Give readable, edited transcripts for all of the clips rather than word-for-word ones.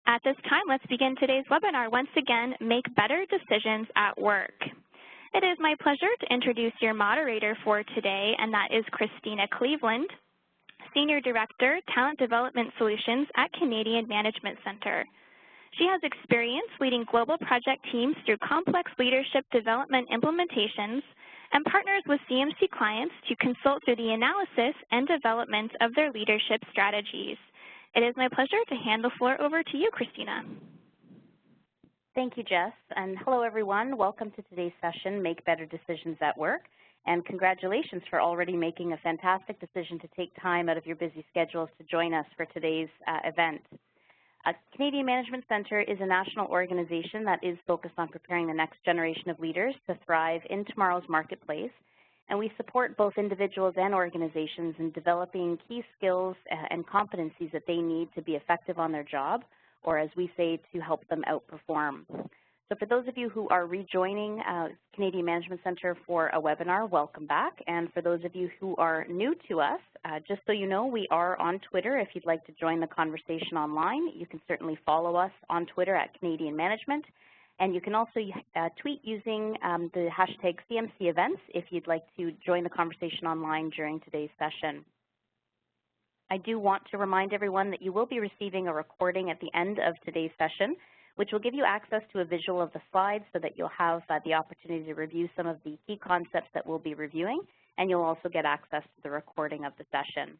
At this time, let's begin today's webinar. Once again, Make Better Decisions at Work. It is my pleasure to introduce your moderator for today, and that is Christina Cleveland, Senior Director, Talent Development Solutions at Canadian Management Center. She has experience leading global project teams through complex leadership development implementations and partners with CMC clients to consult through the analysis and development of their leadership strategies. It is my pleasure to hand the floor over to you, Christina. Thank you, Jess, and hello, everyone. Welcome to today's session, Make Better Decisions at Work, and congratulations for already making a fantastic decision to take time out of your busy schedules to join us for today's event. Canadian Management Center is a national organization that is focused on preparing the next generation of leaders to thrive in tomorrow's marketplace, and we support both individuals and organizations in developing key skills and competencies that they need to be effective on their job, or as we say, to help them outperform. So for those of you who are rejoining Canadian Management Center for a webinar, welcome back. And for those of you who are new to us, just so you know, we are on Twitter. If you'd like to join the conversation online, you can certainly follow us on Twitter at Canadian Management. And you can also tweet using the hashtag CMC events if you'd like to join the conversation online during today's session. I do want to remind everyone that you will be receiving a recording at the end of today's session, which will give you access to a visual of the slides so that you'll have the opportunity to review some of the key concepts that we'll be reviewing, and you'll also get access to the recording of the session.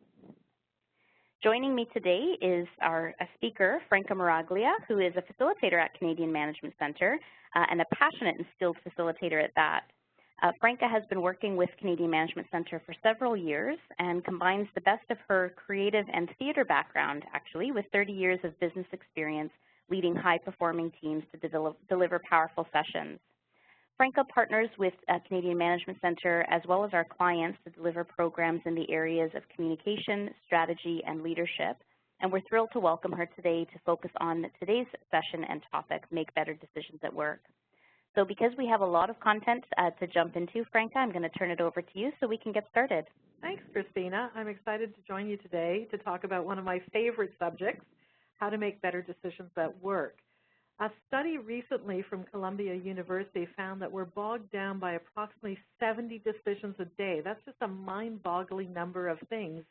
Joining me today is our speaker, Franca Miraglia, who is a facilitator at Canadian Management Center and a passionate and skilled facilitator at that. Franca has been working with Canadian Management Center for several years and combines the best of her creative and theater background, actually, with 30 years of business experience leading high-performing teams to deliver powerful sessions. Franca partners with Canadian Management Center as well as our clients to deliver programs in the areas of communication, strategy, and leadership. And we're thrilled to welcome her today to focus on today's session and topic, Make Better Decisions at Work. So because we have a lot of content to jump into, Franca, I'm going to turn it over to you so we can get started. Thanks, Christina. I'm excited to join you today to talk about one of my favorite subjects, how to make better decisions at work. A study recently from Columbia University found that we're bogged down by approximately 70 decisions a day. That's just a mind-boggling number of things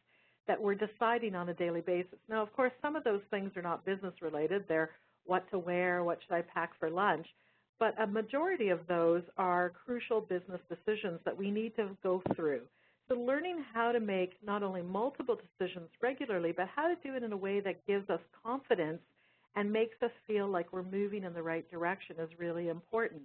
that we're deciding on a daily basis. Now, of course, some of those things are not business-related. They're what to wear, what should I pack for lunch. But a majority of those are crucial business decisions that we need to go through. So learning how to make not only multiple decisions regularly, but how to do it in a way that gives us confidence and makes us feel like we're moving in the right direction is really important.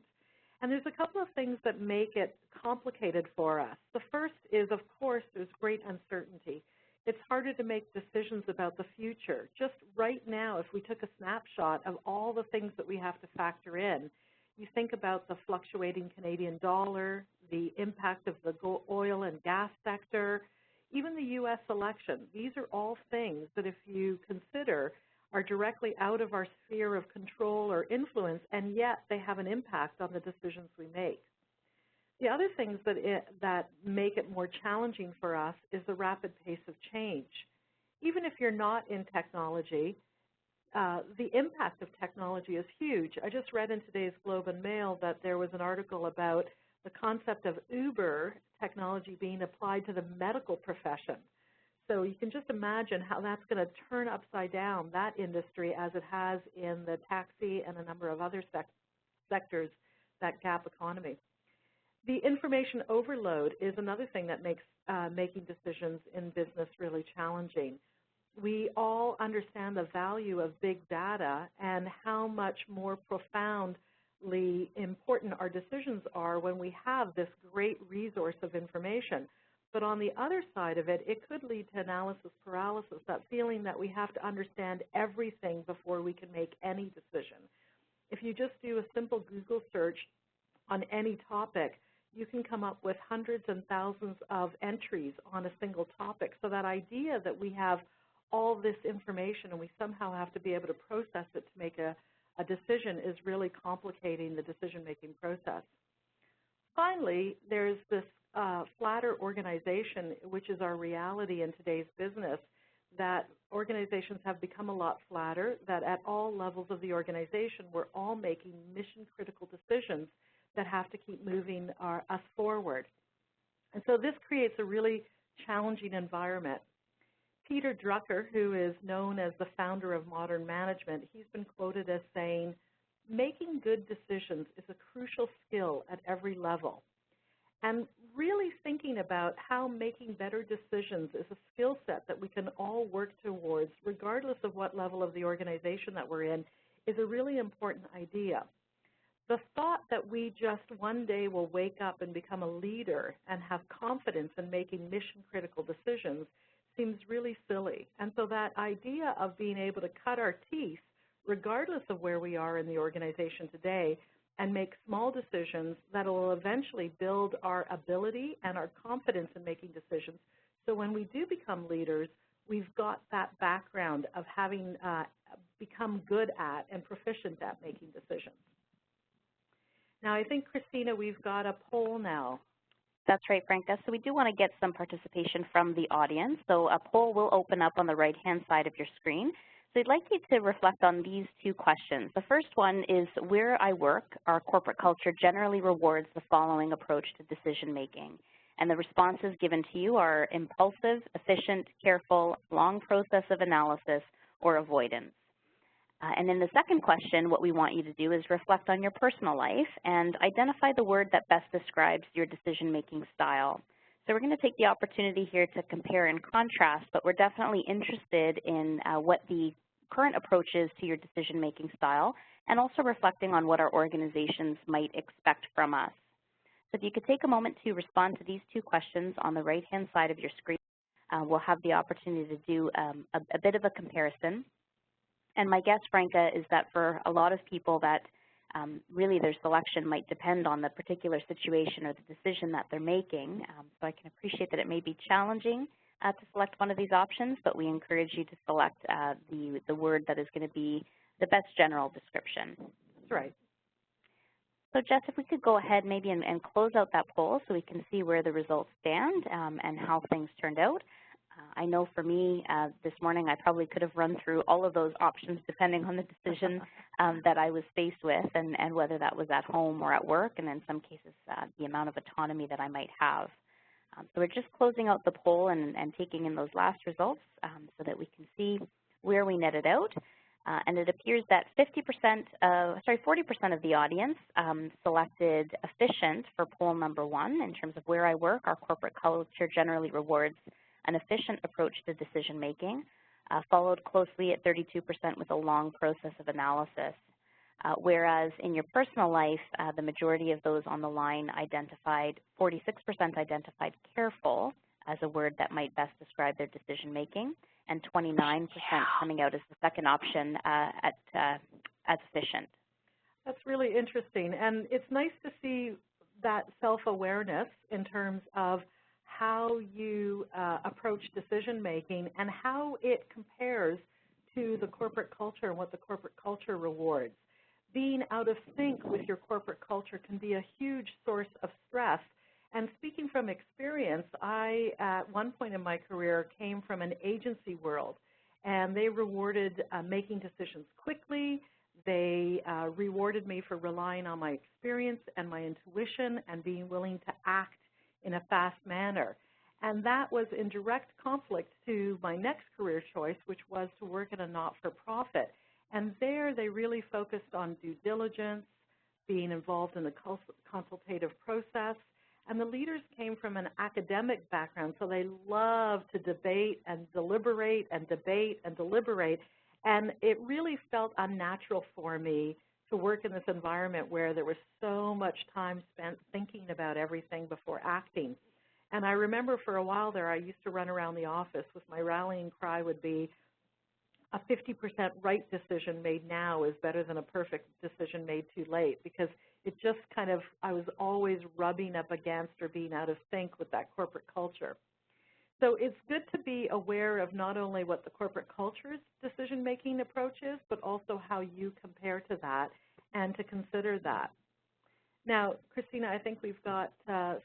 And there's a couple of things that make it complicated for us. The first is, of course, there's great uncertainty. It's harder to make decisions about the future. Just right now, if we took a snapshot of all the things that we have to factor in, you think about the fluctuating Canadian dollar, the impact of the oil and gas sector, even the U.S. election. These are all things that if you consider are directly out of our sphere of control or influence, and yet they have an impact on the decisions we make. The other things that make it more challenging for us is the rapid pace of change. Even if you're not in technology, the impact of technology is huge. I just read in today's Globe and Mail that there was an article about the concept of Uber technology being applied to the medical profession. So you can just imagine how that's going to turn upside down that industry as it has in the taxi and a number of other sectors, that gap economy. The information overload is another thing that makes making decisions in business really challenging. We all understand the value of big data and how much more profoundly important our decisions are when we have this great resource of information. But on the other side of it, it could lead to analysis paralysis, that feeling that we have to understand everything before we can make any decision. If you just do a simple Google search on any topic, you can come up with hundreds and thousands of entries on a single topic. So that idea that we have all this information and we somehow have to be able to process it to make a decision is really complicating the decision-making process. Finally, there's this flatter organization, which is our reality in today's business, that organizations have become a lot flatter, that at all levels of the organization, we're all making mission-critical decisions that have to keep moving us forward. And so this creates a really challenging environment. Peter Drucker, who is known as the founder of modern management, he's been quoted as saying, "Making good decisions is a crucial skill at every level." And really thinking about how making better decisions is a skill set that we can all work towards, regardless of what level of the organization that we're in, is a really important idea. The thought that we just one day will wake up and become a leader and have confidence in making mission-critical decisions seems really silly. And so that idea of being able to cut our teeth, regardless of where we are in the organization today, and make small decisions that will eventually build our ability and our confidence in making decisions. So when we do become leaders, we've got that background of having become good at and proficient at making decisions. Now, I think, Christina, we've got a poll now. That's right, Franca. So we do want to get some participation from the audience. So a poll will open up on the right-hand side of your screen. So I'd like you to reflect on these two questions. The first one is, where I work, our corporate culture generally rewards the following approach to decision-making. And the responses given to you are impulsive, efficient, careful, long process of analysis, or avoidance. And in the second question, what we want you to do is reflect on your personal life and identify the word that best describes your decision-making style. So we're going to take the opportunity here to compare and contrast, but we're definitely interested in what the current approach is to your decision-making style, and also reflecting on what our organizations might expect from us. So if you could take a moment to respond to these two questions on the right-hand side of your screen, we'll have the opportunity to do a bit of a comparison. And my guess, Franca, is that for a lot of people that really their selection might depend on the particular situation or the decision that they're making. So I can appreciate that it may be challenging to select one of these options, but we encourage you to select the word that is going to be the best general description. That's right. So Jess, if we could go ahead maybe and close out that poll so we can see where the results stand and how things turned out. I know for me this morning I probably could have run through all of those options depending on the decision that I was faced with and whether that was at home or at work, and in some cases the amount of autonomy that I might have. So we're just closing out the poll and taking in those last results so that we can see where we netted out. And it appears that 40% of the audience selected efficient for poll number 1 in terms of where I work. Our corporate culture generally rewards an efficient approach to decision-making, followed closely at 32% with a long process of analysis. Whereas in your personal life, the majority of those on the line identified, 46% identified careful as a word that might best describe their decision-making, and 29% coming out as the second option as efficient. That's really interesting, and it's nice to see that self-awareness in terms of how you approach decision-making and how it compares to the corporate culture and what the corporate culture rewards. Being out of sync with your corporate culture can be a huge source of stress. And speaking from experience, I, at one point in my career, came from an agency world, and they rewarded making decisions quickly. They rewarded me for relying on my experience and my intuition and being willing to act in a fast manner. And that was in direct conflict to my next career choice, which was to work in a not-for-profit. And there they really focused on due diligence, being involved in the consultative process. And the leaders came from an academic background, so they loved to debate and deliberate and debate and deliberate. And it really felt unnatural for me to work in this environment where there was so much time spent thinking about everything before acting. And I remember for a while there I used to run around the office with my rallying cry would be, a 50% right decision made now is better than a perfect decision made too late, because it just kind of, I was always rubbing up against or being out of sync with that corporate culture. So it's good to be aware of not only what the corporate culture's decision-making approach is, but also how you compare to that and to consider that. Now, Christina, I think we've got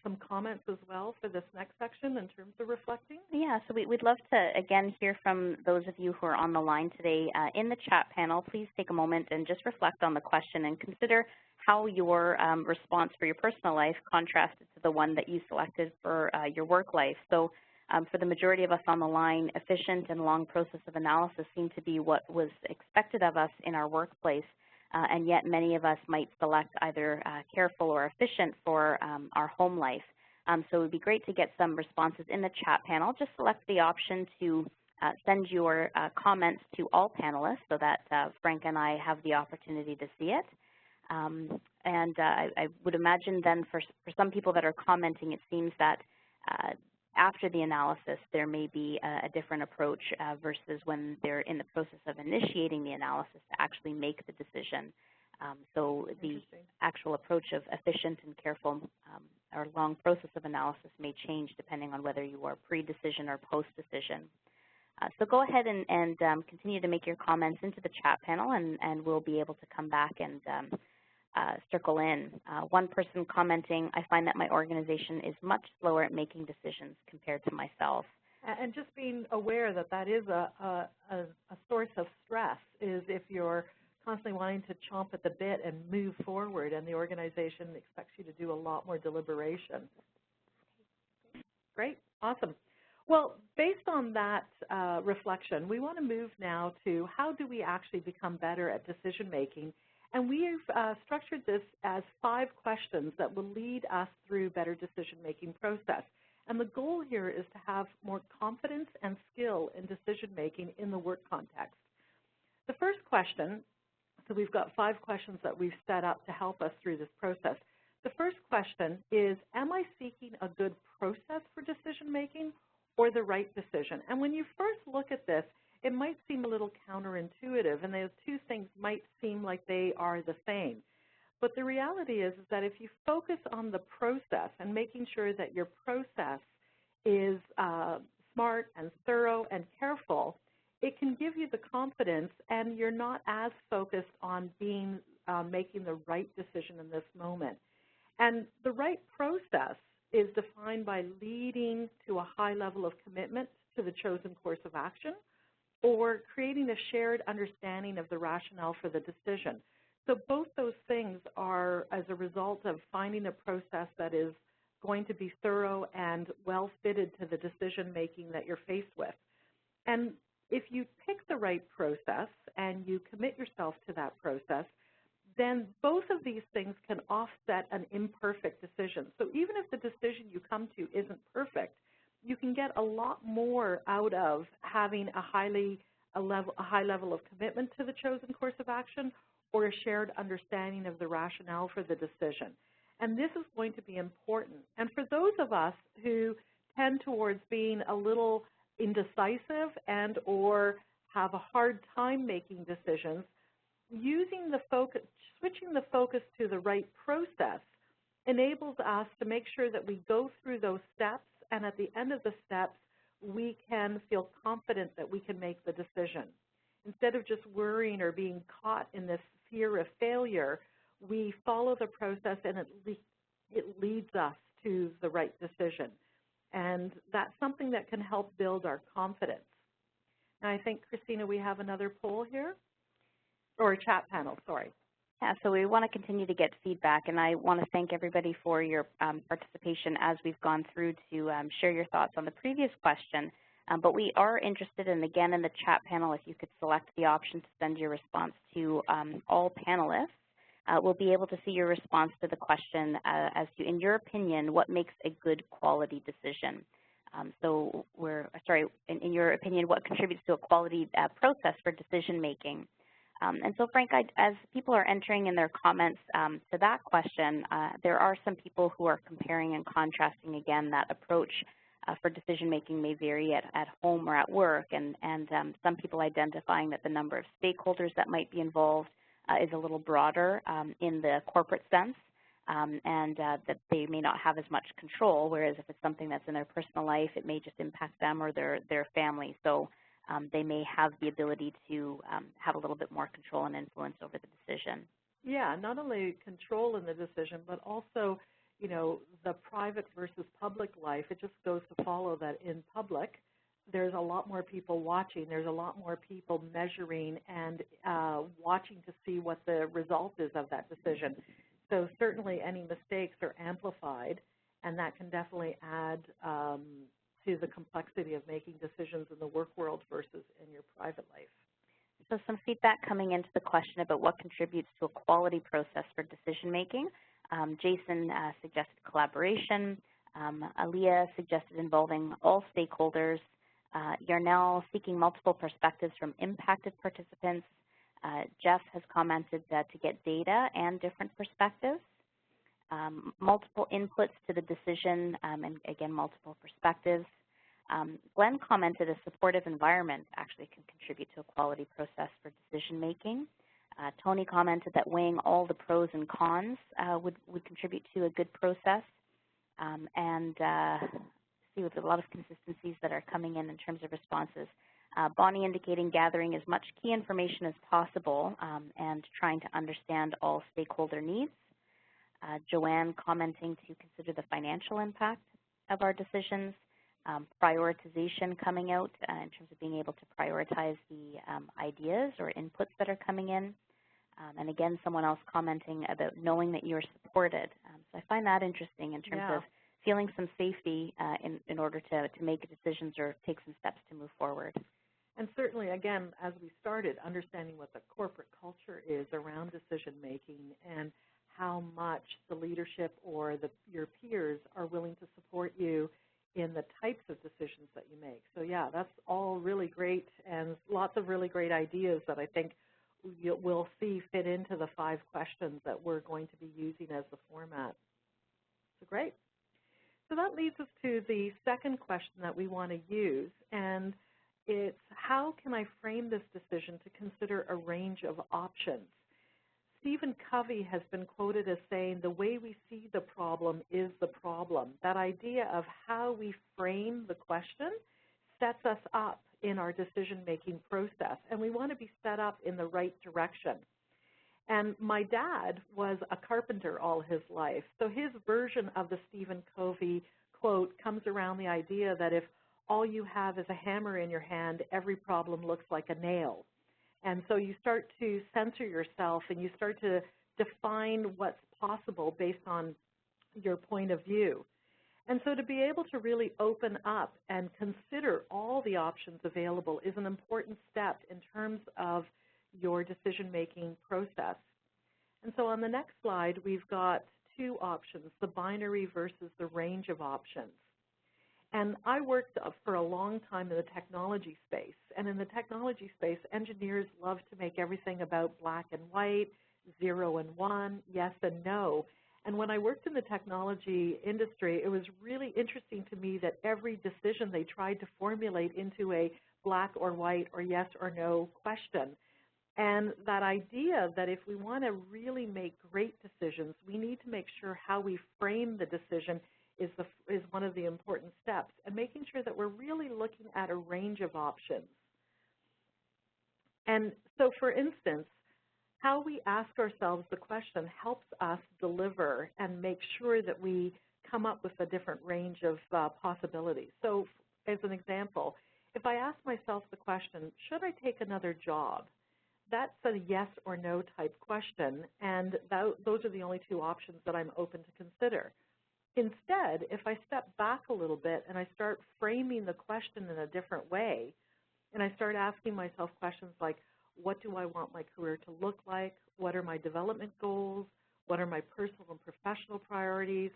some comments as well for this next section in terms of reflecting. Yeah, so we'd love to, again, hear from those of you who are on the line today. In the chat panel, please take a moment and just reflect on the question and consider how your response for your personal life contrasted to the one that you selected for your work life. So for the majority of us on the line, efficient and long process of analysis seem to be what was expected of us in our workplace. And yet many of us might select either careful or efficient for our home life. So it would be great to get some responses in the chat panel. Just select the option to send your comments to all panelists so that Frank and I have the opportunity to see it. I would imagine then for some people that are commenting, it seems that after the analysis, there may be a different approach versus when they're in the process of initiating the analysis to actually make the decision. So the actual approach of efficient and careful or long process of analysis may change depending on whether you are pre-decision or post-decision. So go ahead and continue to make your comments into the chat panel, and we'll be able to come back and circle in. One person commenting, I find that my organization is much slower at making decisions compared to myself. And just being aware that that is a source of stress, is if you're constantly wanting to chomp at the bit and move forward, and the organization expects you to do a lot more deliberation. Great, awesome. Well, based on that reflection, we want to move now to how do we actually become better at decision making. And we've structured this as 5 questions that will lead us through better decision-making process. And the goal here is to have more confidence and skill in decision-making in the work context. The first question, so we've got 5 questions that we've set up to help us through this process. The first question is, am I seeking a good process for decision-making or the right decision? And when you first look at this, it might seem a little counterintuitive, and those two things might seem like they are the same. But the reality is that if you focus on the process and making sure that your process is smart and thorough and careful, it can give you the confidence, and you're not as focused on making the right decision in this moment. And the right process is defined by leading to a high level of commitment to the chosen course of action, or creating a shared understanding of the rationale for the decision. So both those things are as a result of finding a process that is going to be thorough and well fitted to the decision making that you're faced with. And if you pick the right process and you commit yourself to that process, then both of these things can offset an imperfect decision. So even if the decision you come to isn't perfect, you can get a lot more out of having a high level of commitment to the chosen course of action, or a shared understanding of the rationale for the decision. And this is going to be important. And for those of us who tend towards being a little indecisive and or have a hard time making decisions, switching the focus to the right process enables us to make sure that we go through those steps, and at the end of the steps, we can feel confident that we can make the decision. Instead of just worrying or being caught in this fear of failure, we follow the process, and it leads us to the right decision. And that's something that can help build our confidence. Now, I think, Christina, we have another poll here, or a chat panel, sorry. Yeah, so we want to continue to get feedback, and I want to thank everybody for your participation as we've gone through to share your thoughts on the previous question. But we are interested in, again, in the chat panel, if you could select the option to send your response to all panelists, we'll be able to see your response to the question as to, in your opinion, what makes a good quality decision? In your opinion, what contributes to a quality process for decision making? And so, Frank, as people are entering in their comments to that question, there are some people who are comparing and contrasting, again, that approach for decision-making may vary at home or at work, and some people identifying that the number of stakeholders that might be involved is a little broader in the corporate sense, and that they may not have as much control, whereas if it's something that's in their personal life, it may just impact them or their family. So they may have the ability to have a little bit more control and influence over the decision. Yeah, not only control in the decision, but also, the private versus public life. It just goes to follow that in public, there's a lot more people watching. There's a lot more people measuring and watching to see what the result is of that decision. So certainly any mistakes are amplified, and that can definitely add to the complexity of making decisions in the work world versus in your private life. So some feedback coming into the question about what contributes to a quality process for decision making. Jason suggested collaboration. Aaliyah suggested involving all stakeholders. Yarnell seeking multiple perspectives from impacted participants. Jeff has commented to get data and different perspectives. Multiple inputs to the decision, and again, multiple perspectives. Glenn commented a supportive environment actually can contribute to a quality process for decision making. Tony commented that weighing all the pros and cons would contribute to a good process. See with a lot of consistencies that are coming in terms of responses. Bonnie indicating gathering as much key information as possible and trying to understand all stakeholder needs. Joanne commenting to consider the financial impact of our decisions. Prioritization coming out in terms of being able to prioritize the ideas or inputs that are coming in. And again, someone else commenting about knowing that you're supported. So I find that interesting in terms of feeling some safety in order to make decisions or take some steps to move forward. And certainly, again, as we started, understanding what the corporate culture is around decision making and how much the leadership or your peers are willing to support you in the types of decisions that you make. So yeah, that's all really great and lots of really great ideas that I think we'll see fit into the 5 questions that we're going to be using as the format. So great. So that leads us to the second question that we want to use, and it's how can I frame this decision to consider a range of options? Stephen Covey has been quoted as saying, the way we see the problem is the problem. That idea of how we frame the question sets us up in our decision-making process, and we want to be set up in the right direction. And my dad was a carpenter all his life, so his version of the Stephen Covey quote comes around the idea that if all you have is a hammer in your hand, every problem looks like a nail. And so you start to censor yourself and you start to define what's possible based on your point of view. And so to be able to really open up and consider all the options available is an important step in terms of your decision-making process. And so on the next slide, we've got 2 options, the binary versus the range of options. And I worked for a long time in the technology space. And in the technology space, engineers love to make everything about black and white, 0 and 1, yes and no. And when I worked in the technology industry, it was really interesting to me that every decision they tried to formulate into a black or white or yes or no question. And that idea that if we want to really make great decisions, we need to make sure how we frame the decision is one of the important steps, and making sure that we're really looking at a range of options. And so, for instance, how we ask ourselves the question helps us deliver and make sure that we come up with a different range of possibilities. So, as an example, if I ask myself the question, should I take another job? That's a yes or no type question, and those are the only 2 options that I'm open to consider. Instead, if I step back a little bit and I start framing the question in a different way, and I start asking myself questions like, what do I want my career to look like? What are my development goals? What are my personal and professional priorities?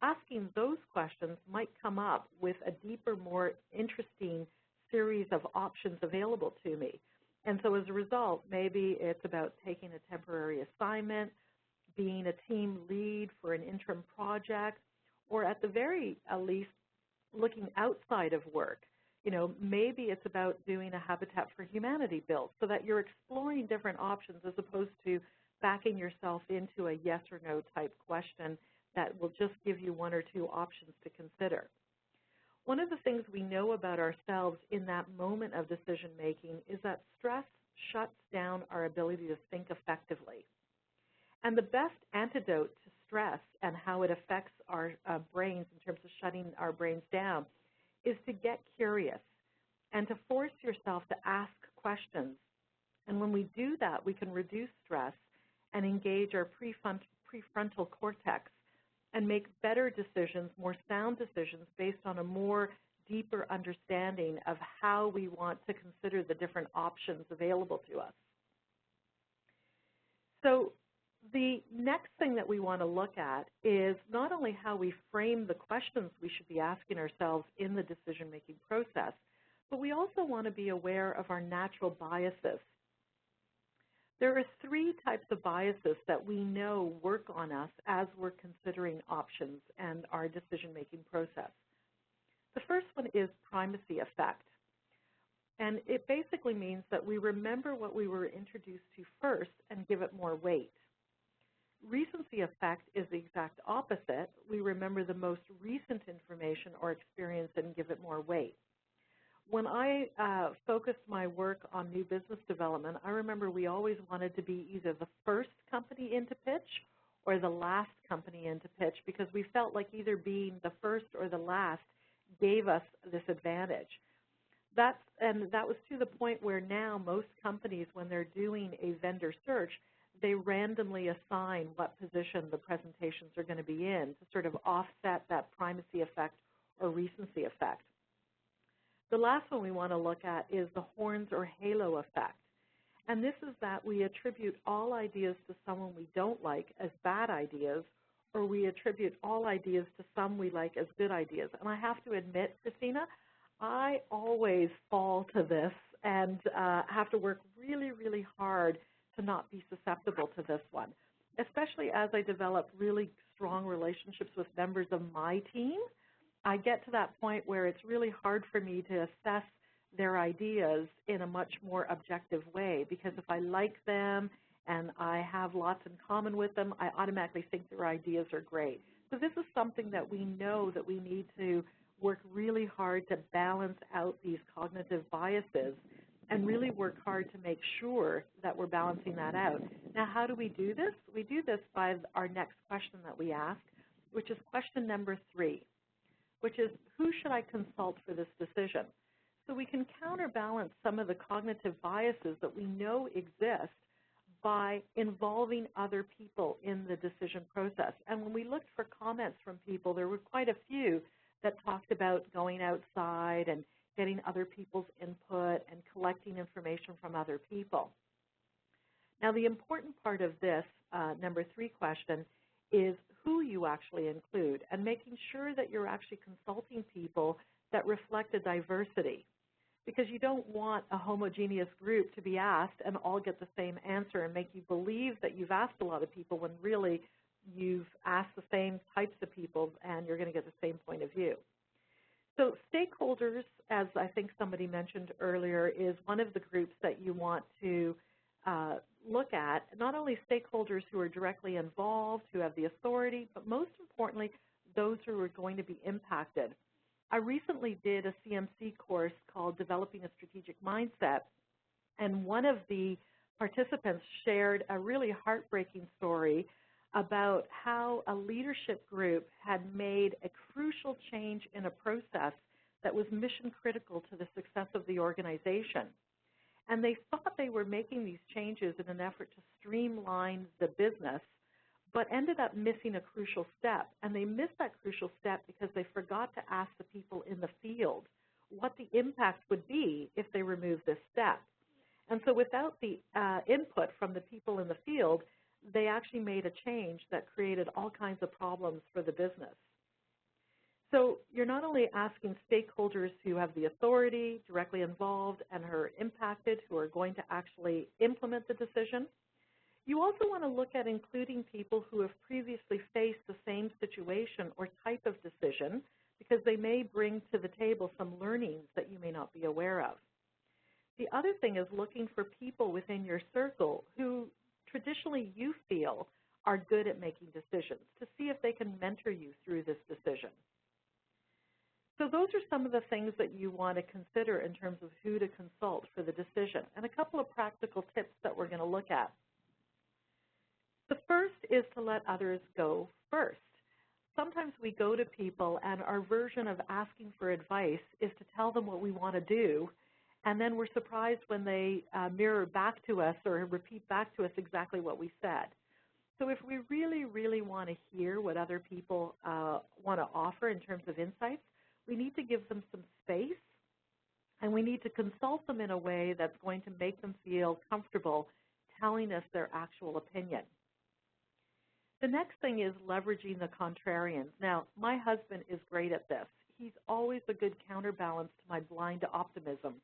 Asking those questions might come up with a deeper, more interesting series of options available to me. And so as a result, maybe it's about taking a temporary assignment, being a team lead for an interim project, or at the very least, looking outside of work. Maybe it's about doing a Habitat for Humanity build so that you're exploring different options as opposed to backing yourself into a yes or no type question that will just give you 1 or 2 options to consider. One of the things we know about ourselves in that moment of decision making is that stress shuts down our ability to think effectively. And the best antidote to stress and how it affects our brains in terms of shutting our brains down is to get curious and to force yourself to ask questions. And when we do that, we can reduce stress and engage our prefrontal cortex and make better decisions, more sound decisions based on a more deeper understanding of how we want to consider the different options available to us. So the next thing that we want to look at is not only how we frame the questions we should be asking ourselves in the decision-making process, but we also want to be aware of our natural biases. There are 3 types of biases that we know work on us as we're considering options and our decision-making process. The first one is primacy effect. And it basically means that we remember what we were introduced to first and give it more weight. Recency effect is the exact opposite. We remember the most recent information or experience and give it more weight. When I focused my work on new business development, I remember we always wanted to be either the first company into pitch or the last company into pitch because we felt like either being the first or the last gave us this advantage. And that was to the point where now most companies, when they're doing a vendor search, they randomly assign what position the presentations are going to be in to sort of offset that primacy effect or recency effect. The last one we want to look at is the horns or halo effect. And this is that we attribute all ideas to someone we don't like as bad ideas, or we attribute all ideas to some we like as good ideas. And I have to admit, Christina, I always fall to this and have to work really, really hard to not be susceptible to this one, especially as I develop really strong relationships with members of my team. I get to that point where it's really hard for me to assess their ideas in a much more objective way, because if I like them and I have lots in common with them, I automatically think their ideas are great. So this is something that we know that we need to work really hard to balance out these cognitive biases and really work hard to make sure that we're balancing that out. Now, how do we do this? We do this by our next question that we ask, which is question number 3, which is, who should I consult for this decision? So we can counterbalance some of the cognitive biases that we know exist by involving other people in the decision process. And when we looked for comments from people, there were quite a few that talked about going outside and getting other people's input and collecting information from other people. Now, the important part of this number 3 question is who you actually include and making sure that you're actually consulting people that reflect a diversity, because you don't want a homogeneous group to be asked and all get the same answer and make you believe that you've asked a lot of people when really you've asked the same types of people and you're going to get the same point of view. So stakeholders, as I think somebody mentioned earlier, is one of the groups that you want to look at, not only stakeholders who are directly involved, who have the authority, but most importantly, those who are going to be impacted. I recently did a CMC course called Developing a Strategic Mindset, and one of the participants shared a really heartbreaking story about how a leadership group had made a crucial change in a process that was mission critical to the success of the organization. And they thought they were making these changes in an effort to streamline the business, but ended up missing a crucial step. And they missed that crucial step because they forgot to ask the people in the field what the impact would be if they removed this step. And so without the input from the people in the field, they actually made a change that created all kinds of problems for the business. So you're not only asking stakeholders who have the authority, directly involved, and are impacted, who are going to actually implement the decision. You also want to look at including people who have previously faced the same situation or type of decision, because they may bring to the table some learnings that you may not be aware of. The other thing is looking for people within your circle who traditionally you feel are good at making decisions, to see if they can mentor you through this decision. So those are some of the things that you want to consider in terms of who to consult for the decision, and a couple of practical tips that we're going to look at. The first is to let others go first. Sometimes we go to people and our version of asking for advice is to tell them what we want to do, and then we're surprised when they mirror back to us or repeat back to us exactly what we said. So if we really, really want to hear what other people want to offer in terms of insights, we need to give them some space, and we need to consult them in a way that's going to make them feel comfortable telling us their actual opinion. The next thing is leveraging the contrarians. Now, my husband is great at this. He's always a good counterbalance to my blind optimism.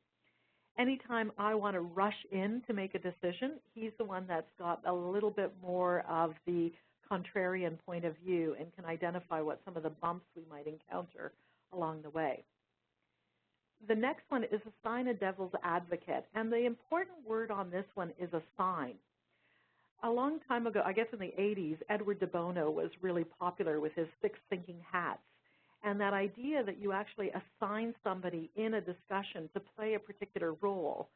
Anytime I want to rush in to make a decision, he's the one that's got a little bit more of the contrarian point of view and can identify what some of the bumps we might encounter along the way. The next one is assign a devil's advocate, and the important word on this one is assign. A long time ago, I guess in the 80s, Edward de Bono was really popular with his 6 thinking hats. And that idea that you actually assign somebody in a discussion to play a particular role.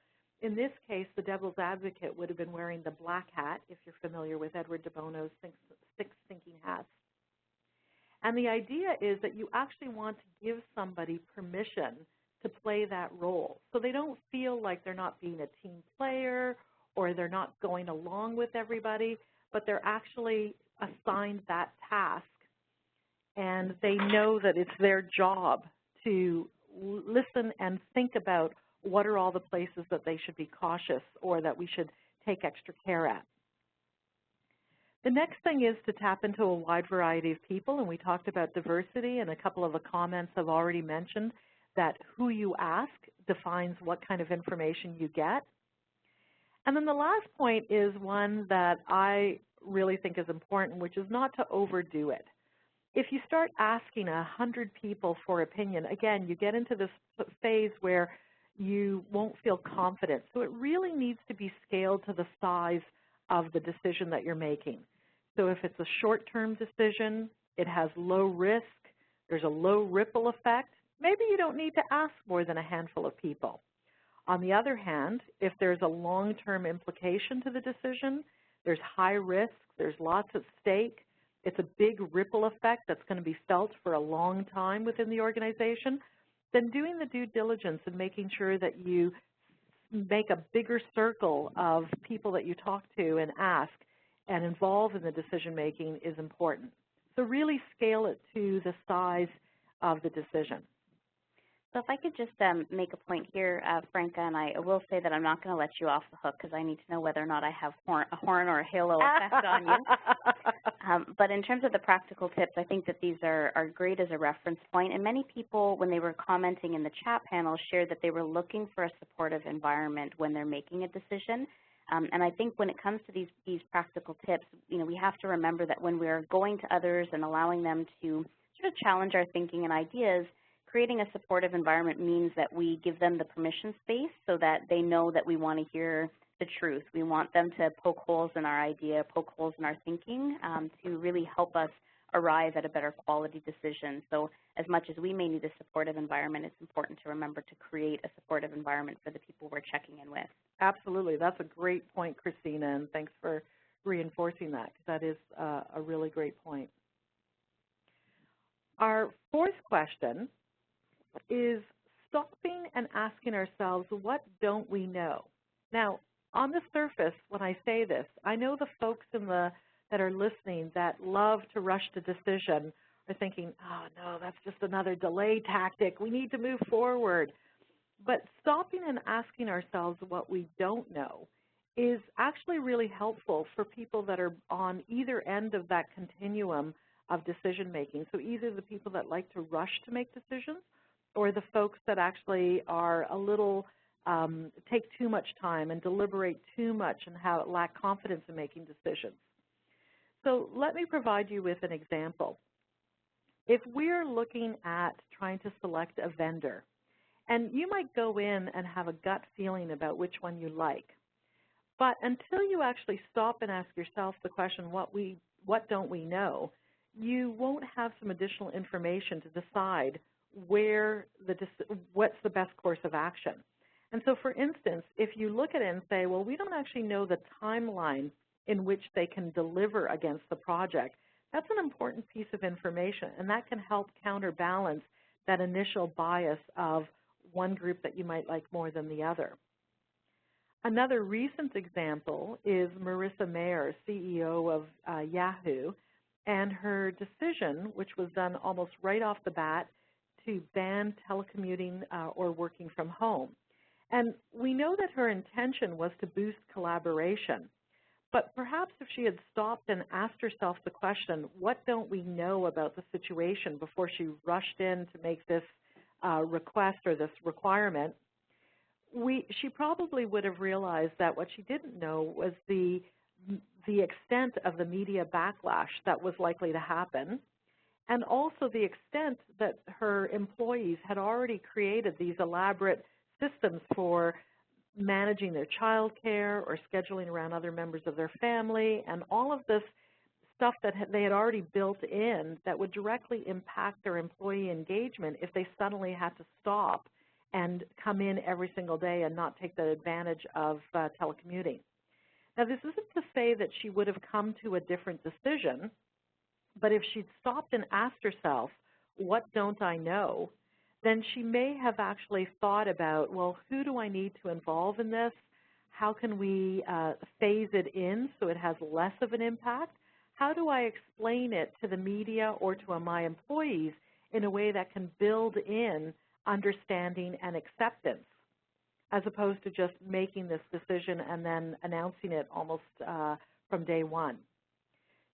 In this case, the devil's advocate would have been wearing the black hat, if you're familiar with Edward de Bono's 6 thinking hats. And the idea is that you actually want to give somebody permission to play that role. So they don't feel like they're not being a team player or they're not going along with everybody, but they're actually assigned that task. And they know that it's their job to listen and think about what are all the places that they should be cautious or that we should take extra care at. The next thing is to tap into a wide variety of people, and we talked about diversity, and a couple of the comments have already mentioned that who you ask defines what kind of information you get. And then the last point is one that I really think is important, which is not to overdo it. If you start asking 100 people for opinion, again, you get into this phase where you won't feel confident. So it really needs to be scaled to the size of the decision that you're making. So if it's a short-term decision, it has low risk, there's a low ripple effect, maybe you don't need to ask more than a handful of people. On the other hand, if there's a long-term implication to the decision, there's high risk, there's lots at stake, it's a big ripple effect that's going to be felt for a long time within the organization, then doing the due diligence and making sure that you make a bigger circle of people that you talk to and ask and involve in the decision-making is important. So really scale it to the size of the decision. So if I could just make a point here, Franca, and I will say that I'm not going to let you off the hook because I need to know whether or not I have a horn or a halo effect on you. But in terms of the practical tips, I think that these are great as a reference point. And many people, when they were commenting in the chat panel, shared that they were looking for a supportive environment when they're making a decision. And I think when it comes to these practical tips, we have to remember that when we're going to others and allowing them to sort of challenge our thinking and ideas, creating a supportive environment means that we give them the permission space so that they know that we want to hear the truth. We want them to poke holes in our idea, poke holes in our thinking to really help us arrive at a better quality decision. So as much as we may need a supportive environment, it's important to remember to create a supportive environment for the people we're checking in with. Absolutely. That's a great point, Christina, and thanks for reinforcing that, because that is a really great point. Our fourth question is stopping and asking ourselves, what don't we know? Now, on the surface, when I say this, I know the folks that are listening that love to rush to decision are thinking, oh, no, that's just another delay tactic. We need to move forward. But stopping and asking ourselves what we don't know is actually really helpful for people that are on either end of that continuum of decision making. So either the people that like to rush to make decisions or the folks that actually are a little take too much time and deliberate too much and lack confidence in making decisions. So let me provide you with an example. If we're looking at trying to select a vendor, and you might go in and have a gut feeling about which one you like, but until you actually stop and ask yourself the question, what don't we know, you won't have some additional information to decide what's the best course of action. And so, for instance, if you look at it and say, well, we don't actually know the timeline in which they can deliver against the project. That's an important piece of information, and that can help counterbalance that initial bias of one group that you might like more than the other. Another recent example is Marissa Mayer, CEO of Yahoo, and her decision, which was done almost right off the bat, to ban telecommuting or working from home. And we know that her intention was to boost collaboration. But perhaps if she had stopped and asked herself the question, what don't we know about the situation before she rushed in to make this request or this requirement, she probably would have realized that what she didn't know was the extent of the media backlash that was likely to happen, and also the extent that her employees had already created these elaborate systems for managing their child care or scheduling around other members of their family, and all of this stuff that they had already built in that would directly impact their employee engagement if they suddenly had to stop and come in every single day and not take the advantage of telecommuting. Now, this isn't to say that she would have come to a different decision, but if she'd stopped and asked herself, what don't I know, then she may have actually thought about, well, who do I need to involve in this? How can we phase it in so it has less of an impact? How do I explain it to the media or to my employees in a way that can build in understanding and acceptance, as opposed to just making this decision and then announcing it almost from day one?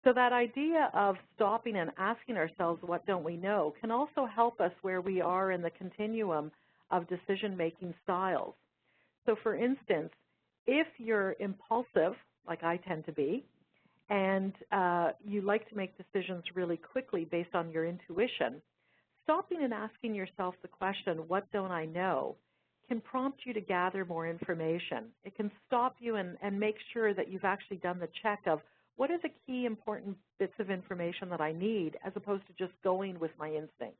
So that idea of stopping and asking ourselves, what don't we know, can also help us where we are in the continuum of decision-making styles. So for instance, if you're impulsive, like I tend to be, and you like to make decisions really quickly based on your intuition, stopping and asking yourself the question, what don't I know, can prompt you to gather more information. It can stop you and make sure that you've actually done the check of what are the key important bits of information that I need, as opposed to just going with my instinct.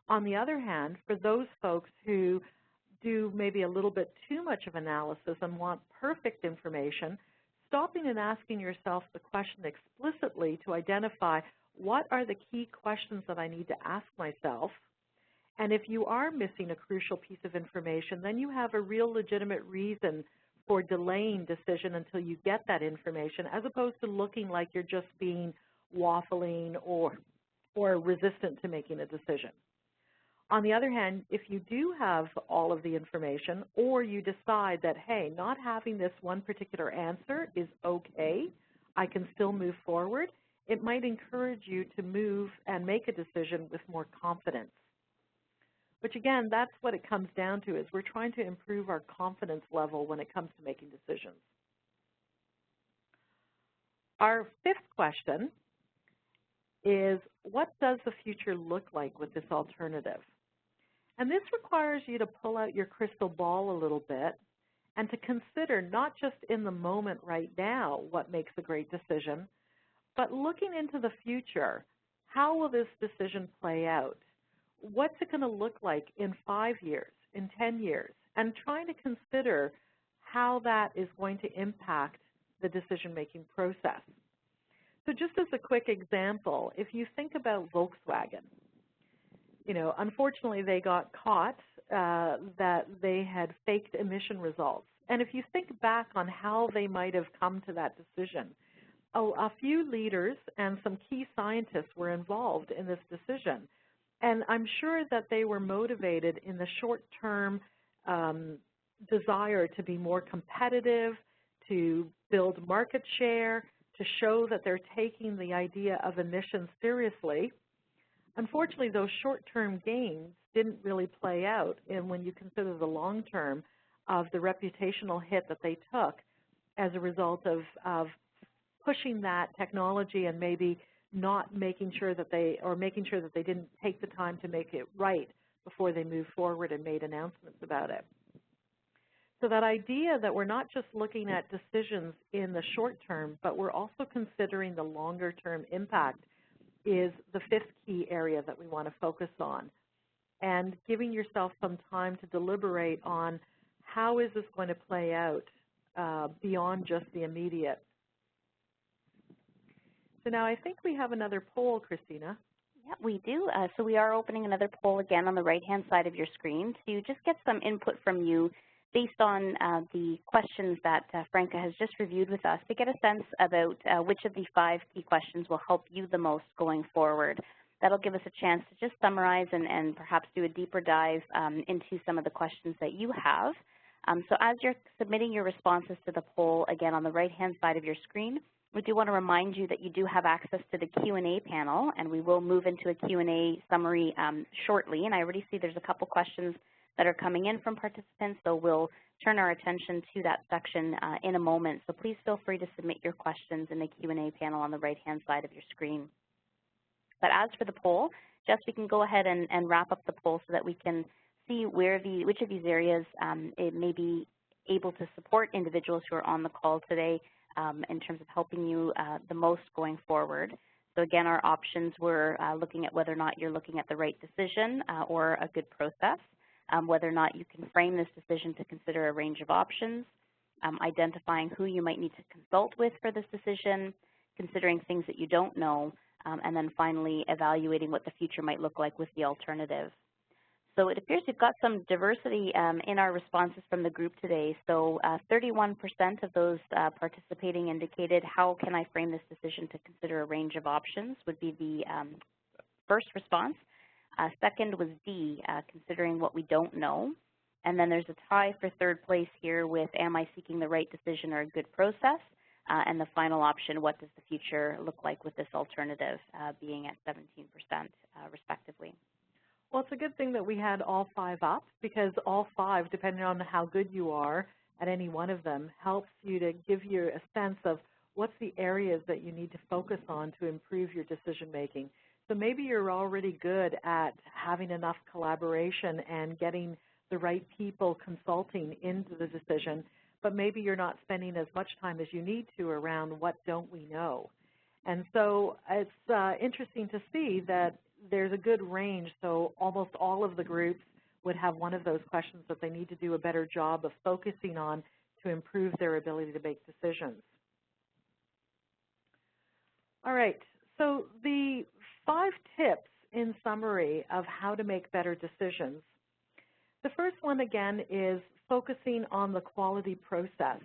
On the other hand, for those folks who do maybe a little bit too much of analysis and want perfect information, stopping and asking yourself the question explicitly to identify what are the key questions that I need to ask myself. And if you are missing a crucial piece of information, then you have a real legitimate reason for delaying decision until you get that information, as opposed to looking like you're just being waffling or resistant to making a decision. On the other hand, if you do have all of the information, or you decide that, hey, not having this one particular answer is okay, I can still move forward, it might encourage you to move and make a decision with more confidence. Which again, that's what it comes down to, is we're trying to improve our confidence level when it comes to making decisions. Our fifth question is, what does the future look like with this alternative? And this requires you to pull out your crystal ball a little bit and to consider not just in the moment right now what makes a great decision, but looking into the future, how will this decision play out? What's it going to look like in 5 years, in 10 years, and trying to consider how that is going to impact the decision-making process. So just as a quick example, if you think about Volkswagen, you know, unfortunately they got caught that they had faked emission results. And if you think back on how they might have come to that decision, a few leaders and some key scientists were involved in this decision. And I'm sure that they were motivated in the short-term desire to be more competitive, to build market share, to show that they're taking the idea of emissions seriously. Unfortunately, those short-term gains didn't really play out, and when you consider the long-term of the reputational hit that they took as a result of pushing that technology and maybe not making sure that they didn't take the time to make it right before they moved forward and made announcements about it. So that idea that we're not just looking at decisions in the short term, but we're also considering the longer term impact is the fifth key area that we want to focus on. And giving yourself some time to deliberate on how is this going to play out beyond just the immediate. So now I think we have another poll, Christina. Yeah, we do. So we are opening another poll again on the right-hand side of your screen to just get some input from you based on the questions that Franca has just reviewed with us to get a sense about which of the 5 key questions will help you the most going forward. That'll give us a chance to just summarize and perhaps do a deeper dive into some of the questions that you have. So as you're submitting your responses to the poll, again, on the right-hand side of your screen, we do want to remind you that you do have access to the Q&A panel, and we will move into a Q&A summary shortly. And I already see there's a couple questions that are coming in from participants, so we'll turn our attention to that section in a moment. So please feel free to submit your questions in the Q&A panel on the right-hand side of your screen. But as for the poll, Jess, we can go ahead and wrap up the poll so that we can see which of these areas it may be able to support individuals who are on the call today in terms of helping you the most going forward. So again, our options were looking at whether or not you're looking at the right decision or a good process, whether or not you can frame this decision to consider a range of options, identifying who you might need to consult with for this decision, considering things that you don't know, and then finally evaluating what the future might look like with the alternative. So it appears we've got some diversity in our responses from the group today. So 31% of those participating indicated, how can I frame this decision to consider a range of options, would be the first response. Second was D, considering what we don't know. And then there's a tie for third place here with, am I seeking the right decision or a good process? And the final option, what does the future look like with this alternative, being at 17% respectively. Well, it's a good thing that we had all 5 up, because all 5, depending on how good you are at any one of them, helps you to give you a sense of what's the areas that you need to focus on to improve your decision making. So maybe you're already good at having enough collaboration and getting the right people consulting into the decision, but maybe you're not spending as much time as you need to around what don't we know. And so it's interesting to see that there's a good range, so almost all of the groups would have one of those questions that they need to do a better job of focusing on to improve their ability to make decisions. All right, so the 5 tips in summary of how to make better decisions. The first one, again, is focusing on the quality process.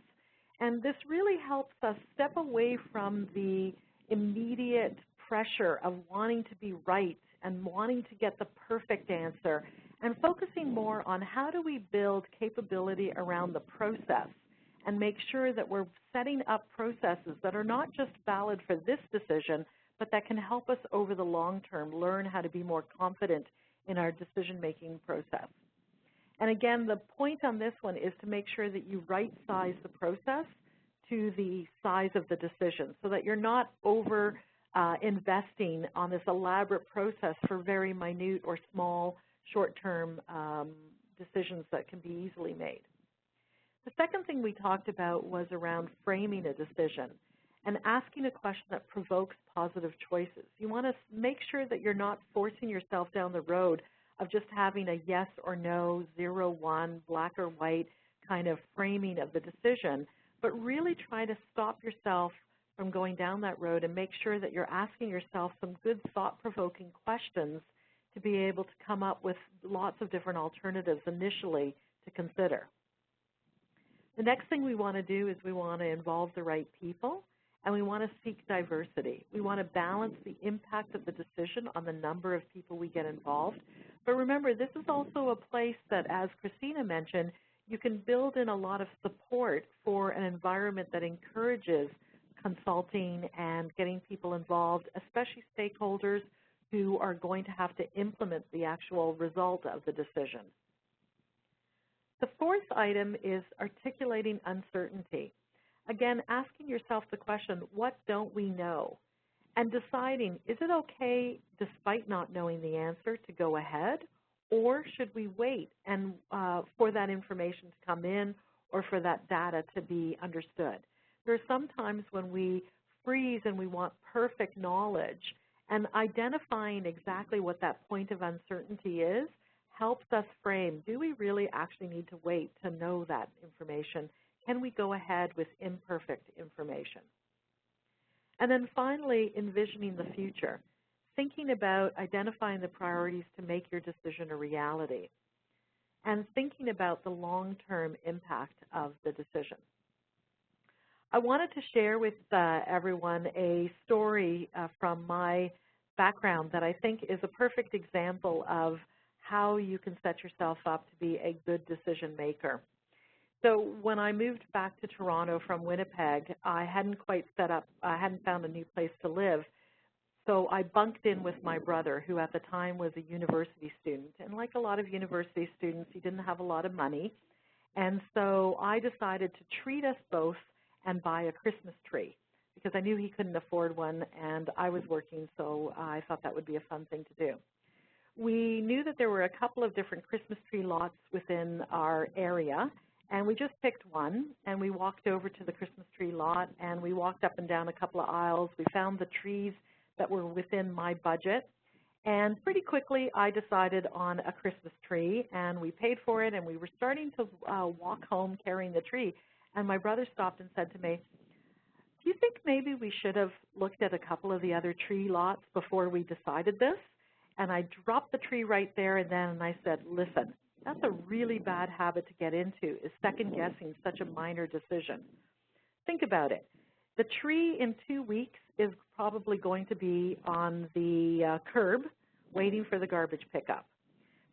And this really helps us step away from the immediate pressure of wanting to be right and wanting to get the perfect answer, and focusing more on how do we build capability around the process and make sure that we're setting up processes that are not just valid for this decision, but that can help us over the long term learn how to be more confident in our decision-making process. And again, the point on this one is to make sure that you right-size the process to the size of the decision so that you're not over investing on this elaborate process for very minute or small short-term decisions that can be easily made. The second thing we talked about was around framing a decision and asking a question that provokes positive choices. You want to make sure that you're not forcing yourself down the road of just having a yes or no, 0, 1, black or white kind of framing of the decision, but really try to stop yourself from going down that road and make sure that you're asking yourself some good thought-provoking questions to be able to come up with lots of different alternatives initially to consider. The next thing we want to do is we want to involve the right people, and we want to seek diversity. We want to balance the impact of the decision on the number of people we get involved. But remember, this is also a place that, as Christina mentioned, you can build in a lot of support for an environment that encourages consulting and getting people involved, especially stakeholders who are going to have to implement the actual result of the decision. The fourth item is articulating uncertainty. Again, asking yourself the question, what don't we know? And deciding, is it okay, despite not knowing the answer, to go ahead? Or should we wait and for that information to come in or for that data to be understood? There are some times when we freeze and we want perfect knowledge, and identifying exactly what that point of uncertainty is helps us frame, do we really actually need to wait to know that information? Can we go ahead with imperfect information? And then finally, envisioning the future, thinking about identifying the priorities to make your decision a reality, and thinking about the long-term impact of the decision. I wanted to share with everyone a story from my background that I think is a perfect example of how you can set yourself up to be a good decision maker. So when I moved back to Toronto from Winnipeg, I hadn't found a new place to live. So I bunked in with my brother, who at the time was a university student. And like a lot of university students, he didn't have a lot of money. And so I decided to treat us both and buy a Christmas tree because I knew he couldn't afford one and I was working, so I thought that would be a fun thing to do. We knew that there were a couple of different Christmas tree lots within our area, and we just picked one, and we walked over to the Christmas tree lot, and we walked up and down a couple of aisles. We found the trees that were within my budget, and pretty quickly I decided on a Christmas tree, and we paid for it, and we were starting to walk home carrying the tree. And my brother stopped and said to me, "Do you think maybe we should have looked at a couple of the other tree lots before we decided this?" And I dropped the tree right there and then, and I said, "Listen, that's a really bad habit to get into, is second-guessing such a minor decision. Think about it. The tree in 2 weeks is probably going to be on the curb waiting for the garbage pickup.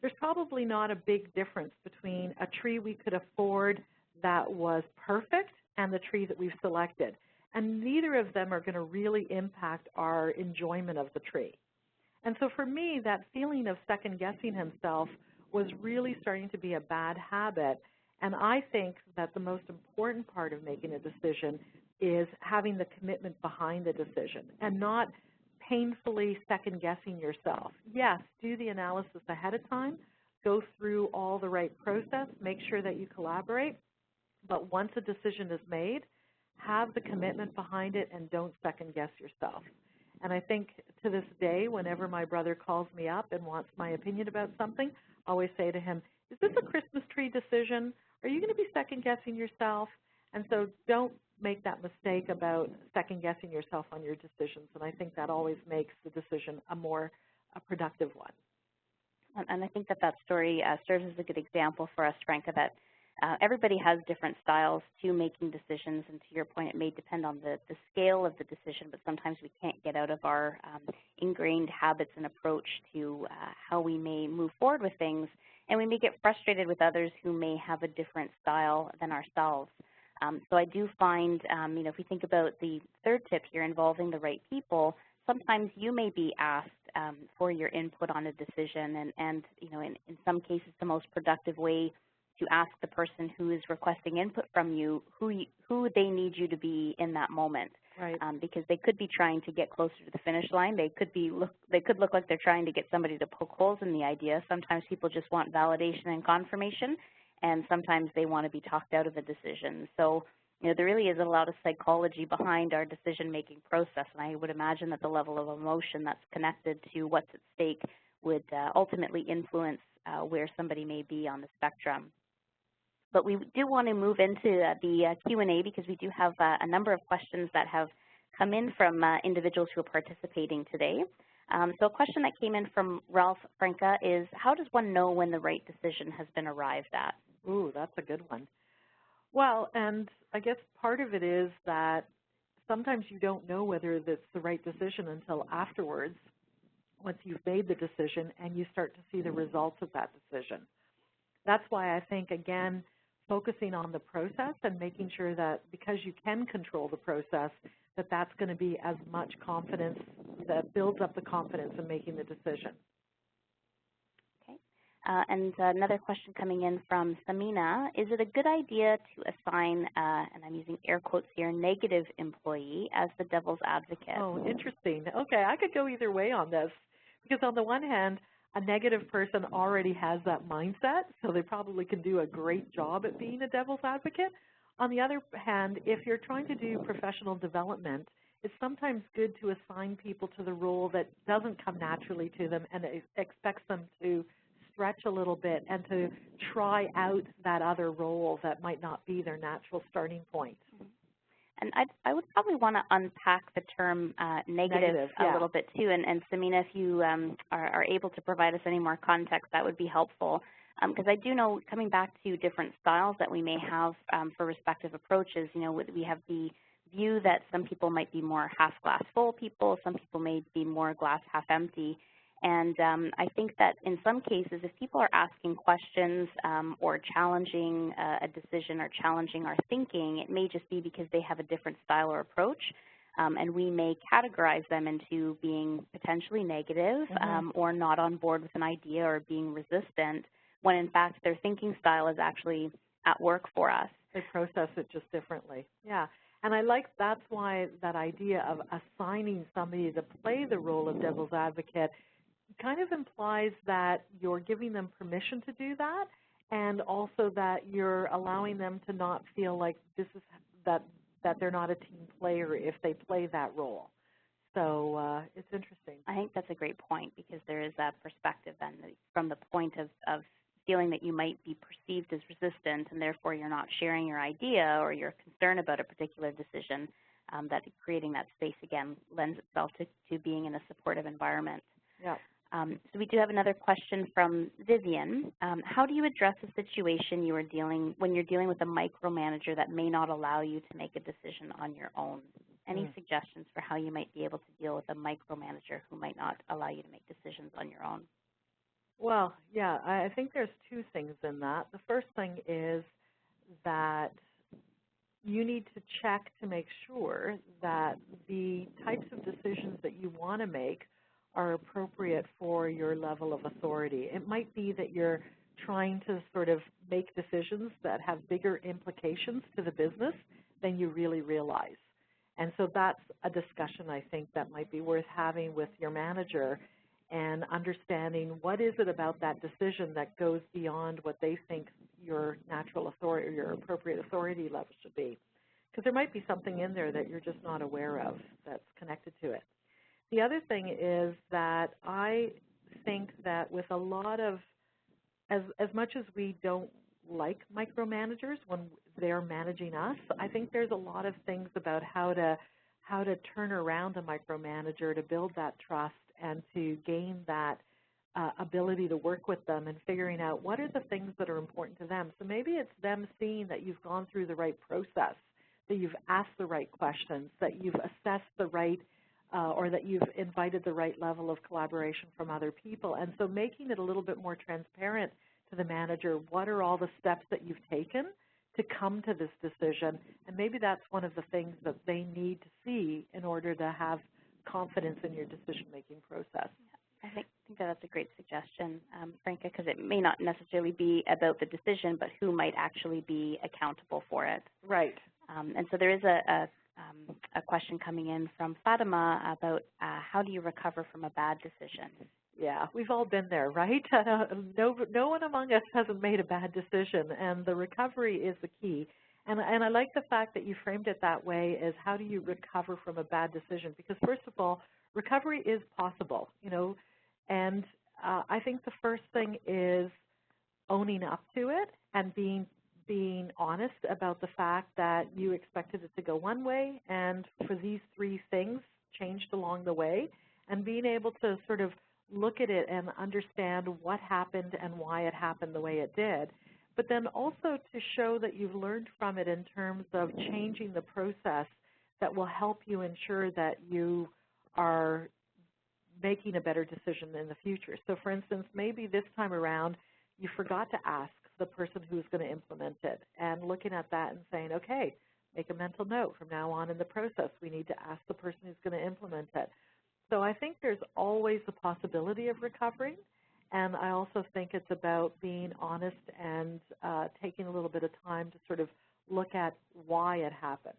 There's probably not a big difference between a tree we could afford that was perfect and the tree that we've selected. And neither of them are going to really impact our enjoyment of the tree." And so for me, that feeling of second-guessing himself was really starting to be a bad habit. And I think that the most important part of making a decision is having the commitment behind the decision and not painfully second-guessing yourself. Yes, do the analysis ahead of time, go through all the right process, make sure that you collaborate, but once a decision is made, have the commitment behind it and don't second-guess yourself. And I think to this day, whenever my brother calls me up and wants my opinion about something, I always say to him, "Is this a Christmas tree decision? Are you going to be second-guessing yourself?" And so don't make that mistake about second-guessing yourself on your decisions. And I think that always makes the decision a productive one. And I think that story serves as a good example for us, Franca, that everybody has different styles to making decisions, and to your point, it may depend on the scale of the decision, but sometimes we can't get out of our ingrained habits and approach to how we may move forward with things, and we may get frustrated with others who may have a different style than ourselves. So I do find, if we think about the third tip here, involving the right people, sometimes you may be asked for your input on a decision, and in some cases the most productive way to ask the person who is requesting input from you who they need you to be in that moment. Right. Because they could be trying to get closer to the finish line. They could look like they're trying to get somebody to poke holes in the idea. Sometimes people just want validation and confirmation, and sometimes they want to be talked out of a decision. So there really is a lot of psychology behind our decision-making process, and I would imagine that the level of emotion that's connected to what's at stake would ultimately influence where somebody may be on the spectrum. But we do want to move into the Q&A because we do have a number of questions that have come in from individuals who are participating today. So a question that came in from Ralph Franca is, how does one know when the right decision has been arrived at? Ooh, that's a good one. Well, and I guess part of it is that sometimes you don't know whether it's the right decision until afterwards, once you've made the decision and you start to see the results of that decision. That's why I think, again, focusing on the process and making sure that because you can control the process, that's going to be as much confidence, that builds up the confidence in making the decision. Okay. And another question coming in from Samina, is it a good idea to assign, and I'm using air quotes here, negative employee as the devil's advocate? Oh, interesting. Okay, I could go either way on this, because on the one hand, a negative person already has that mindset, so they probably can do a great job at being a devil's advocate. On the other hand, if you're trying to do professional development, it's sometimes good to assign people to the role that doesn't come naturally to them and it expects them to stretch a little bit and to try out that other role that might not be their natural starting point. And I would probably want to unpack the term negative a little bit too. And Samina, if you are able to provide us any more context, that would be helpful. Because I do know, coming back to different styles that we may have for respective approaches, you know, we have the view that some people might be more half glass full people, some people may be more glass half empty. And I think that in some cases, if people are asking questions or challenging a decision or challenging our thinking, it may just be because they have a different style or approach, and we may categorize them into being potentially negative or not on board with an idea or being resistant, when in fact their thinking style is actually at work for us. They process it just differently. Yeah. And I like that's why that idea of assigning somebody to play the role of devil's advocate kind of implies that you're giving them permission to do that, and also that you're allowing them to not feel like this is that they're not a team player if they play that role. So it's interesting. I think that's a great point, because there is that perspective then from the point of feeling that you might be perceived as resistant and therefore you're not sharing your idea or you're concerned about a particular decision, that creating that space again lends itself to being in a supportive environment. Yeah. So we do have another question from Vivian. How do you address a situation when you're dealing with a micromanager that may not allow you to make a decision on your own? Any suggestions for how you might be able to deal with a micromanager who might not allow you to make decisions on your own? Well, yeah, I think there's two things in that. The first thing is that you need to check to make sure that the types of decisions that you want to make are appropriate for your level of authority. It might be that you're trying to sort of make decisions that have bigger implications to the business than you really realize. And so that's a discussion I think that might be worth having with your manager, and understanding what is it about that decision that goes beyond what they think your natural authority or your appropriate authority level should be. Because there might be something in there that you're just not aware of that's connected to it. The other thing is that I think that with a lot of, as much as we don't like micromanagers when they're managing us, I think there's a lot of things about how to turn around a micromanager to build that trust and to gain that ability to work with them and figuring out what are the things that are important to them. So maybe it's them seeing that you've gone through the right process, that you've asked the right questions, that you've assessed the right or that you've invited the right level of collaboration from other people. And so making it a little bit more transparent to the manager, what are all the steps that you've taken to come to this decision? And maybe that's one of the things that they need to see in order to have confidence in your decision-making process. I think that's a great suggestion, Franca, because it may not necessarily be about the decision, but who might actually be accountable for it. Right. And so there is a question coming in from Fatima about how do you recover from a bad decision? Yeah, we've all been there, right? No one among us hasn't made a bad decision, and the recovery is the key. And I like the fact that you framed it that way, is how do you recover from a bad decision? Because first of all, recovery is possible, you know, and I think the first thing is owning up to it and being honest about the fact that you expected it to go one way, and for these three things changed along the way, and being able to sort of look at it and understand what happened and why it happened the way it did, but then also to show that you've learned from it in terms of changing the process that will help you ensure that you are making a better decision in the future. So for instance, maybe this time around you forgot to ask the person who's going to implement it, and looking at that and saying, okay, make a mental note from now on in the process. We need to ask the person who's going to implement it. So I think there's always the possibility of recovering, and I also think it's about being honest and taking a little bit of time to sort of look at why it happened.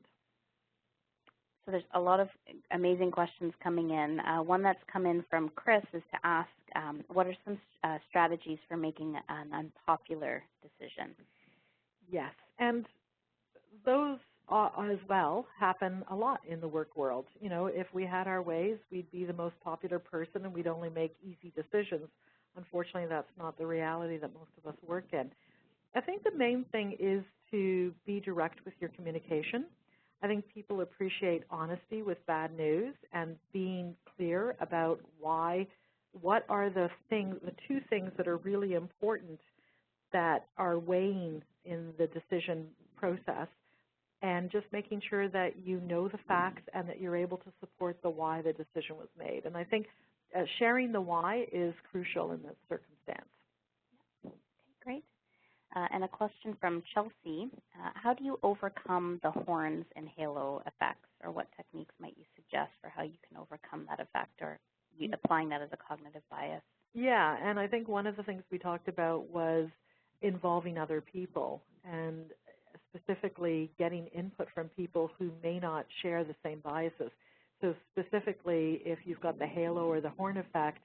So there's a lot of amazing questions coming in. One that's come in from Chris is to ask, what are some strategies for making an unpopular decision? Yes, and those as well happen a lot in the work world. You know, if we had our ways, we'd be the most popular person and we'd only make easy decisions. Unfortunately, that's not the reality that most of us work in. I think the main thing is to be direct with your communication. I think people appreciate honesty with bad news and being clear about what are the two things that are really important that are weighing in the decision process, and just making sure that you know the facts and that you're able to support the why the decision was made. And I think sharing the why is crucial in this circumstance. Okay, great. And a question from Chelsea. How do you overcome the horns and halo effects, or what techniques might you suggest for how you can overcome that effect, or applying that as a cognitive bias? Yeah, and I think one of the things we talked about was involving other people, and specifically getting input from people who may not share the same biases. So specifically, if you've got the halo or the horn effect,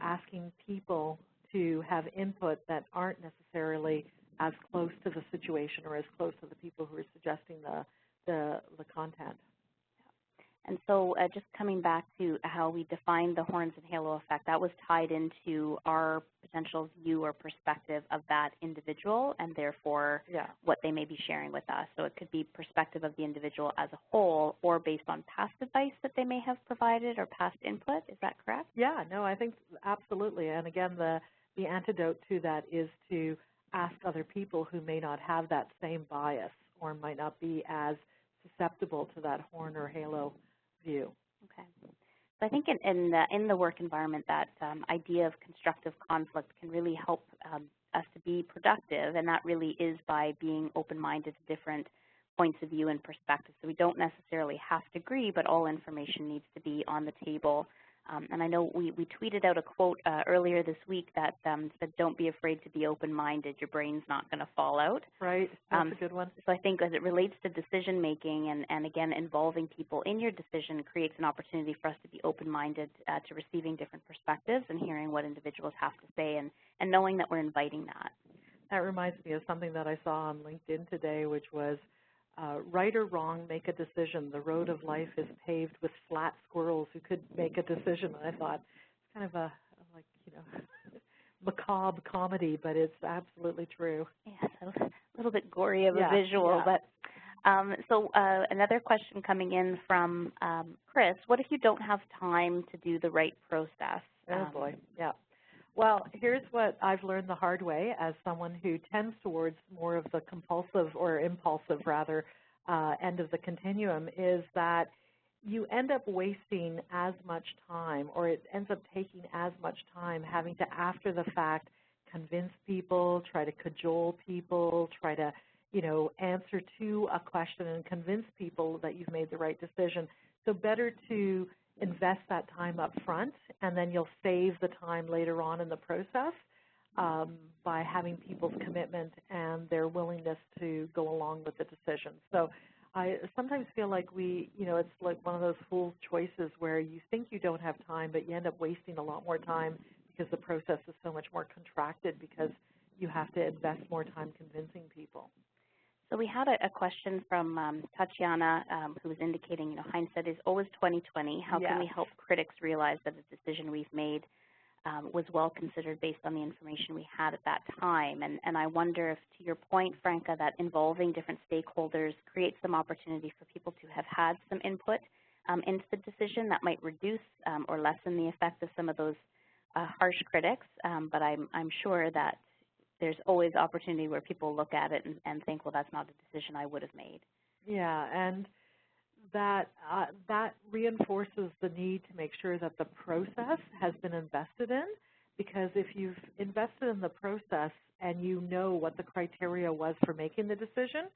asking people to have input that aren't necessarily as close to the situation or as close to the people who are suggesting the content. And so just coming back to how we defined the horns and halo effect, that was tied into our potential view or perspective of that individual, and therefore what they may be sharing with us. So it could be perspective of the individual as a whole, or based on past advice that they may have provided or past input. Is that correct? Yeah, no, I think absolutely. And again, the antidote to that is to ask other people who may not have that same bias or might not be as susceptible to that horn or halo view. Okay. So I think in the work environment, that idea of constructive conflict can really help us to be productive, and that really is by being open-minded to different points of view and perspectives. So we don't necessarily have to agree, but all information needs to be on the table. And I know we tweeted out a quote earlier this week that said, "Don't be afraid to be open-minded. Your brain's not going to fall out." Right. That's a good one. So I think as it relates to decision-making and again, involving people in your decision creates an opportunity for us to be open-minded to receiving different perspectives and hearing what individuals have to say, and knowing that we're inviting that. That reminds me of something that I saw on LinkedIn today, which was, right or wrong, make a decision. The road of life is paved with flat squirrels who could make a decision. And I thought, it's kind of a macabre comedy, but it's absolutely true. Yes, a little bit gory of a visual. Yeah. But so another question coming in from Chris: what if you don't have time to do the right process? Oh boy, yeah. Well, here's what I've learned the hard way as someone who tends towards more of the compulsive or impulsive, rather, end of the continuum, is that you end up wasting as much time, or it ends up taking as much time having to, after the fact, convince people, try to cajole people, try to, answer to a question and convince people that you've made the right decision. So better to invest that time up front, and then you'll save the time later on in the process by having people's commitment and their willingness to go along with the decision. So I sometimes feel like it's like one of those fool's choices where you think you don't have time, but you end up wasting a lot more time because the process is so much more contracted because you have to invest more time convincing people. So we had a question from Tatiana who was indicating, hindsight is always 20/20. How can we help critics realize that the decision we've made was well considered based on the information we had at that time? And I wonder if, to your point, Franca, that involving different stakeholders creates some opportunity for people to have had some input into the decision that might reduce or lessen the effect of some of those harsh critics. But I'm sure that there's always opportunity where people look at it and think, well, that's not a decision I would have made. Yeah, and that reinforces the need to make sure that the process has been invested in, because if you've invested in the process and you know what the criteria was for making the decision,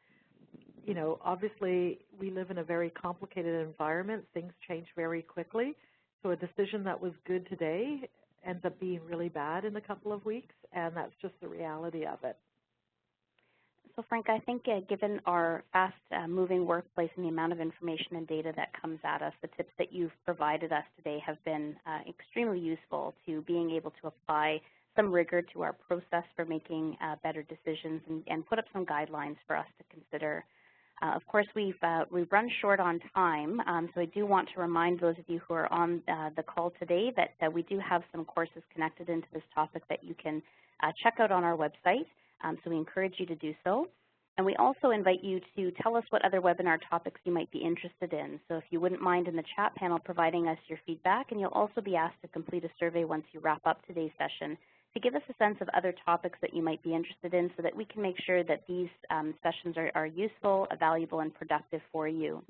obviously we live in a very complicated environment. Things change very quickly. So a decision that was good today ends up being really bad in a couple of weeks, and that's just the reality of it. So, Frank, I think given our fast-moving workplace and the amount of information and data that comes at us, the tips that you've provided us today have been extremely useful to being able to apply some rigor to our process for making better decisions and put up some guidelines for us to consider. Of course, we've run short on time, so I do want to remind those of you who are on the call today that we do have some courses connected into this topic that you can check out on our website, so we encourage you to do so. And we also invite you to tell us what other webinar topics you might be interested in. So if you wouldn't mind in the chat panel providing us your feedback, and you'll also be asked to complete a survey once you wrap up today's session to give us a sense of other topics that you might be interested in so that we can make sure that these sessions are useful, valuable, and productive for you.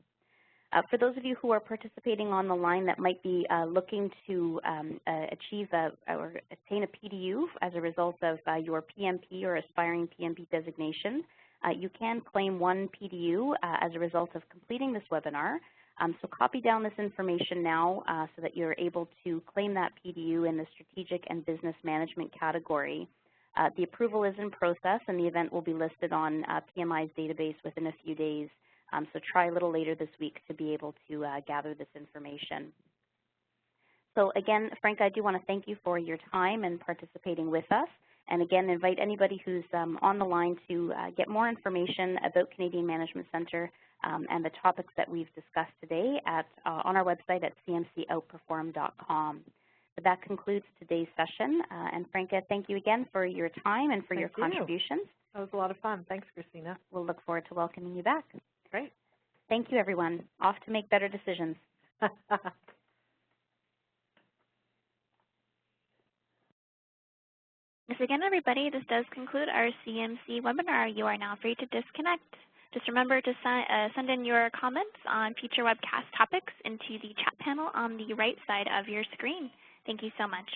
For those of you who are participating on the line that might be looking to achieve or attain a PDU as a result of your PMP or aspiring PMP designation, you can claim one PDU as a result of completing this webinar. So copy down this information now so that you're able to claim that PDU in the strategic and business management category. The approval is in process, and the event will be listed on PMI's database within a few days. So try a little later this week to be able to gather this information. So again, Frank, I do want to thank you for your time and participating with us. And again, invite anybody who's on the line to get more information about Canadian Management Centre and the topics that we've discussed today on our website at cmcoutperform.com. But that concludes today's session. And Franca, thank you again for your time and for your contributions. That was a lot of fun. Thanks, Christina. We'll look forward to welcoming you back. Great. Thank you, everyone. Off to make better decisions. Once again, everybody, this does conclude our CMC webinar. You are now free to disconnect. Just remember to send in your comments on future webcast topics into the chat panel on the right side of your screen. Thank you so much.